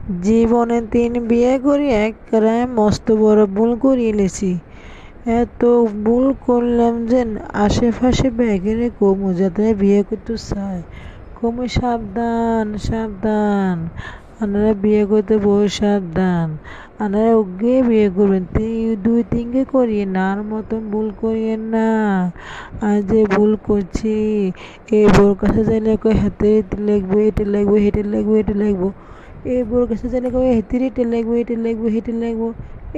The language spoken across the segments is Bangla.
জীবনে ৩ বিয়ে করি একবারে মস্ত বড় ভুল করিয়ে লেছি। এত ভুল করলাম যে আশেপাশে ব্যাগেরে কমু যাতে বিয়ে করতে চায় কমু সাবধান সাবধান, আপনারা বিয়ে করতে বহু সাবধান। আপনারা ওকে বিয়ে করবেন ২-৩কে করিয়ে না, আর মতন ভুল করিয়েন না। আর যে ভুল করছি এই বোর কাছে যাইলে হাতে লাগবো, এটা লাগবো, হেঁটে লাগবো, এটা লাগবো। এই বোর কাছে যাইলে হেঁটে এটা লাগবো, এটা লাগবো, হেঁটে লাগবো।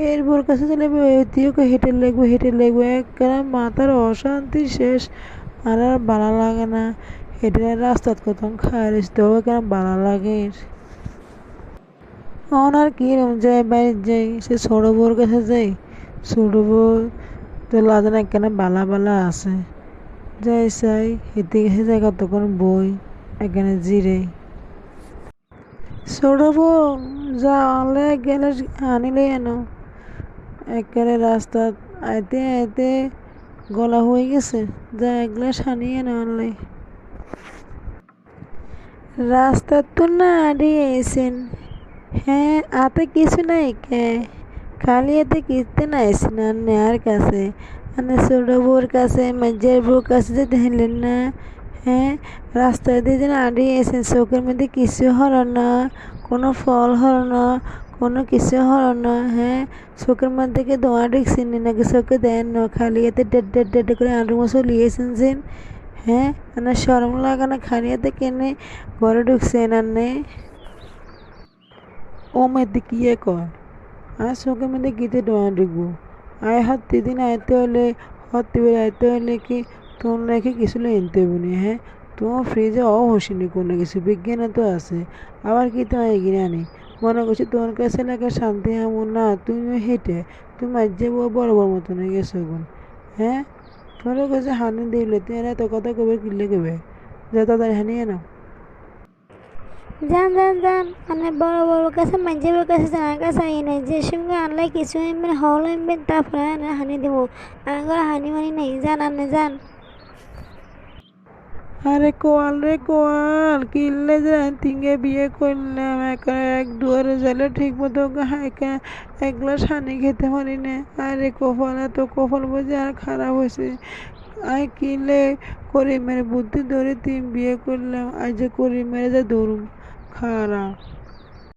এর বোর কাছে যাইলে এটিও হেঁটে লাগবো, হেঁটে লাগবো। একবারে মাথার অশান্তি শেষ। আর ভালো লাগে না। হেঁটে রাস্তাত কত খায় তবে কেন ভালো লাগে। আর কিরম যাই বাইরে যাই, সে ছোট বউর কাছে যাই। ছোট বউ তো লাদেন একখানে বালা বালা আছে, যাই চাই হেঁটে গেছে যাই কতক্ষণ বই এখানে জিরে। ছোট বউ যা আনলে গেলে আনিলে এনো। একেবারে রাস্তা আইতে আইতে গলা হয়ে গেছে, যা এক গ্লাস আনিয়ে এনো আনলে। রাস্তার তো না দিয়েছেন। হ্যাঁ, আতে কিছু নাই কে, খালি এতে কিনতে নাইছেন আর কাছে। মানে ছোট বউর কাছে মাঝের বউর কাছে যে দেখলেন না। হ্যাঁ, রাস্তায় দিয়ে যেন আড়িয়েছেন, চোখের মধ্যে কিছু হলো না, কোনো ফল হলো না, কোনো কিছু হলো না। হ্যাঁ, চোখের মধ্যে কি দোয়া ঢুকছেন নাকি চোখে দেন না, খালি এতে ডেড ডেড ডেড করে আঁটু মশো লিয়েছেন যেন। হ্যাঁ, মানে শরম লাগে না, খালি এতে কেনে ঘরে ঢুকছেন আর নেই। ও মেয়েতে কি কয় আর চোখের মধ্যে গীতে ডোয়া ঢুকবো। আয় হাতে দিন আইতে হলে হতে বেড়ে আইতে হলে কি তোর রেখে কিছু এনতে হবো না। হ্যাঁ, তোমার ফ্রিজে অহসিনি কোনো কিছু বিজ্ঞানে তো আছে, আবার কি তোমার এগিয়ে আনি মনে করছি তোমার কাছে লাগে শান্তি এমন না। তুমিও হেঁটে তুমি আজ যে বড় বড় মতন হয়ে গেছো এখন। হ্যাঁ, তোমার কাছে হানি দিলে তুমি এত কথা কবে কিনলে কবে, যা তাদের হানিয়ে নাও। যান যান যান, মানে বড় বড় কাছে মাঝে বড় কাছে জানার কাছে আই নাই, যে সঙ্গে আনলে কিছু এমনি হল এমনি তারপরে হানি দেবো। আমার হানি মানি নেই, যান আনে যান। আরে কোয়াল রে কোয়াল, কিনলে যে তিনগে বিয়ে করলাম এক দুয়ারে যাইলে ঠিক মতো এক গ্লাস হানি খেতে পারি না। আরে কপাল, এত কপাল বুঝে আর খারাপ হয়েছে। আই কিনলে করি মেরে বুদ্ধি ধরে ৩ বিয়ে করলাম, আজ যে করি মেরে যে ধরুম খারাপ।